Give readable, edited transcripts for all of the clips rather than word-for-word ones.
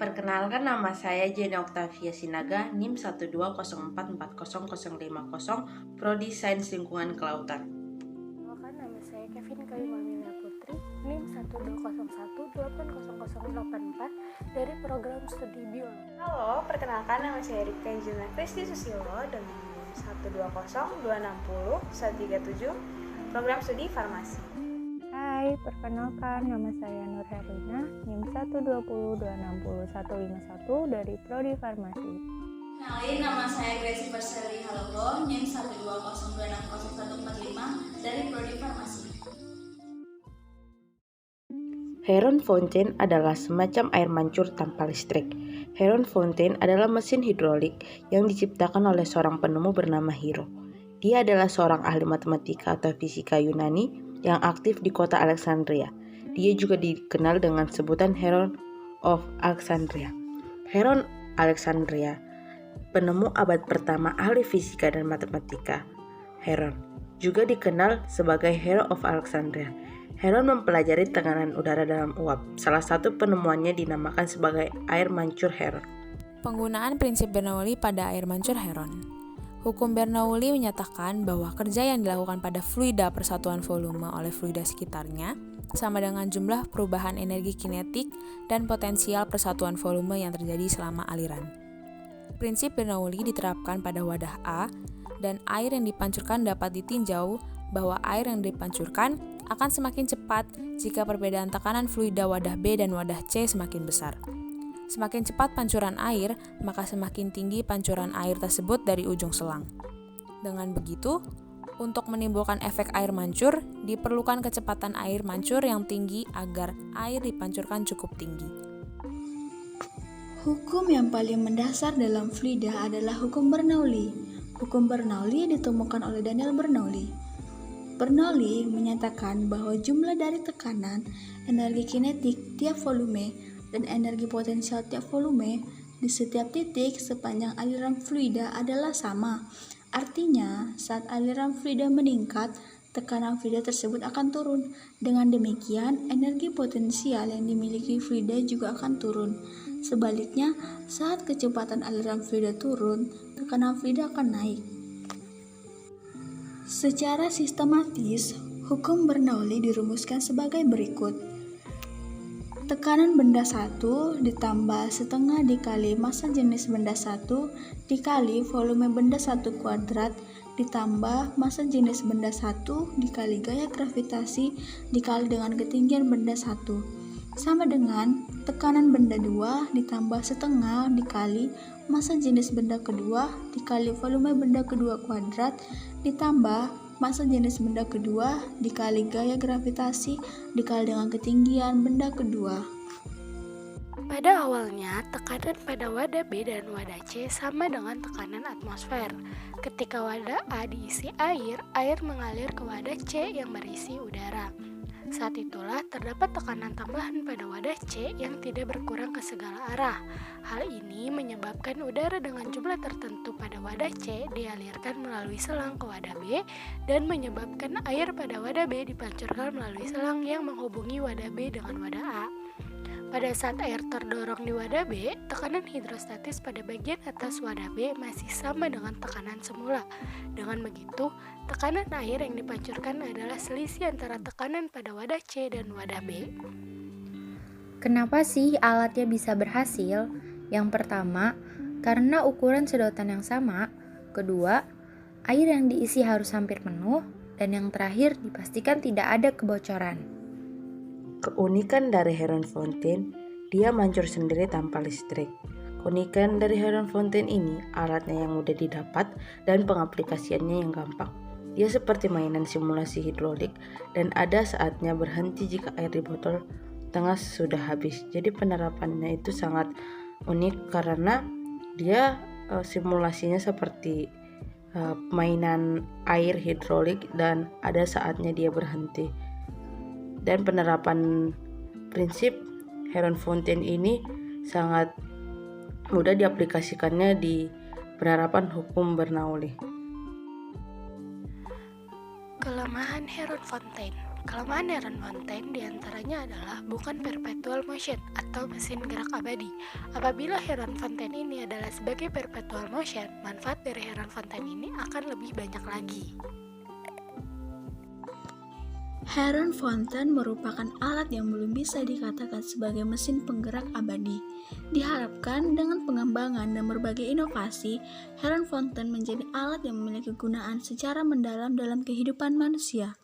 Perkenalkan, nama saya Jenny Oktavia Sinaga, NIM 120440050, Prodi Sains Lingkungan Kelautan. Perkenalkan, nama saya Kevin Kayumamila Putri, NIM 120180084 dari program studi biologi. Halo, perkenalkan nama saya Rika Angelina Kristi Susilo dengan NIM 120260137, program studi farmasi. Hai, perkenalkan nama saya Nur Herlina, NIM 120260151 dari Prodi Farmasi. Kenalin, nama saya Gracie Perseli Halogo, NIM 120260145 dari Prodi Farmasi. Heron Fountain adalah semacam air mancur tanpa listrik. Heron Fountain adalah mesin hidrolik yang diciptakan oleh seorang penemu bernama Hero. Dia adalah seorang ahli matematika atau fisika Yunani yang aktif di kota Alexandria. Dia juga dikenal dengan sebutan Heron of Alexandria. Heron Alexandria, penemu abad pertama ahli fisika dan matematika. Heron juga dikenal sebagai Hero of Alexandria. Heron mempelajari tekanan udara dalam uap. Salah satu penemuannya dinamakan sebagai air mancur Heron. Penggunaan prinsip Bernoulli pada air mancur Heron. Hukum Bernoulli menyatakan bahwa kerja yang dilakukan pada fluida persatuan volume oleh fluida sekitarnya sama dengan jumlah perubahan energi kinetik dan potensial persatuan volume yang terjadi selama aliran. Prinsip Bernoulli diterapkan pada wadah A, dan air yang dipancurkan dapat ditinjau bahwa air yang dipancurkan akan semakin cepat jika perbedaan tekanan fluida wadah B dan wadah C semakin besar. Semakin cepat pancuran air, maka semakin tinggi pancuran air tersebut dari ujung selang. Dengan begitu, untuk menimbulkan efek air mancur, diperlukan kecepatan air mancur yang tinggi agar air dipancurkan cukup tinggi. Hukum yang paling mendasar dalam fluida adalah hukum Bernoulli. Hukum Bernoulli ditemukan oleh Daniel Bernoulli. Bernoulli menyatakan bahwa jumlah dari tekanan, energi kinetik tiap volume, dan energi potensial tiap volume di setiap titik sepanjang aliran fluida adalah sama. Artinya, saat aliran fluida meningkat, tekanan fluida tersebut akan turun. Dengan demikian, energi potensial yang dimiliki fluida juga akan turun. Sebaliknya, saat kecepatan aliran fluida turun, tekanan fluida akan naik. Secara sistematis, hukum Bernoulli dirumuskan sebagai berikut. Tekanan benda 1 ditambah setengah dikali massa jenis benda 1 dikali volume benda 1 kuadrat ditambah massa jenis benda 1 dikali gaya gravitasi dikali dengan ketinggian benda 1 sama dengan tekanan benda 2 ditambah setengah dikali massa jenis benda kedua dikali volume benda kedua kuadrat ditambah massa jenis benda kedua dikali gaya gravitasi dikali dengan ketinggian benda kedua. Pada awalnya, tekanan pada wadah B dan wadah C sama dengan tekanan atmosfer. Ketika wadah A diisi air, air mengalir ke wadah C yang berisi udara. Saat itulah terdapat tekanan tambahan pada wadah C yang tidak berkurang ke segala arah. Hal ini menyebabkan udara dengan jumlah tertentu pada wadah C dialirkan melalui selang ke wadah B dan menyebabkan air pada wadah B dipancurkan melalui selang yang menghubungi wadah B dengan wadah A. Pada saat air terdorong di wadah B, tekanan hidrostatis pada bagian atas wadah B masih sama dengan tekanan semula. Dengan begitu, tekanan air yang dipancurkan adalah selisih antara tekanan pada wadah C dan wadah B. Kenapa sih alatnya bisa berhasil? Yang pertama, karena ukuran sedotan yang sama. Kedua, air yang diisi harus hampir penuh. Dan yang terakhir, dipastikan tidak ada kebocoran. Keunikan dari Heron Fountain, dia mancur sendiri tanpa listrik. Keunikan dari Heron Fountain ini, alatnya yang mudah didapat dan pengaplikasiannya yang gampang. Dia seperti mainan simulasi hidrolik dan ada saatnya berhenti jika air di botol tengah sudah habis. Jadi penerapannya itu sangat unik karena dia simulasinya seperti mainan air hidrolik dan ada saatnya dia berhenti. Dan penerapan prinsip Heron Fountain ini sangat mudah diaplikasikannya di penerapan hukum Bernoulli. Kelemahan Heron Fountain. Kelemahan Heron Fontaine diantaranya adalah bukan perpetual motion atau mesin gerak abadi. Apabila Heron Fontaine ini adalah sebagai perpetual motion, manfaat dari Heron Fontaine ini akan lebih banyak lagi. Heron Fontaine merupakan alat yang belum bisa dikatakan sebagai mesin penggerak abadi. Diharapkan dengan pengembangan dan berbagai inovasi, Heron Fontaine menjadi alat yang memiliki kegunaan secara mendalam dalam kehidupan manusia.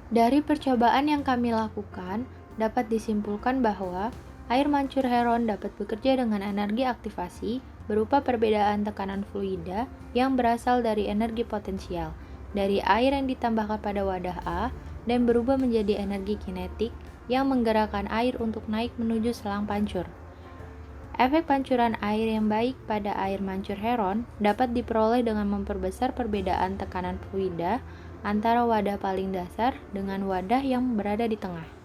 Dari percobaan yang kami lakukan, dapat disimpulkan bahwa air mancur heron dapat bekerja dengan energi aktivasi berupa perbedaan tekanan fluida yang berasal dari energi potensial dari air yang ditambahkan pada wadah A dan berubah menjadi energi kinetik yang menggerakkan air untuk naik menuju selang pancur. Efek pancuran air yang baik pada air mancur heron dapat diperoleh dengan memperbesar perbedaan tekanan fluida antara wadah paling dasar dengan wadah yang berada di tengah.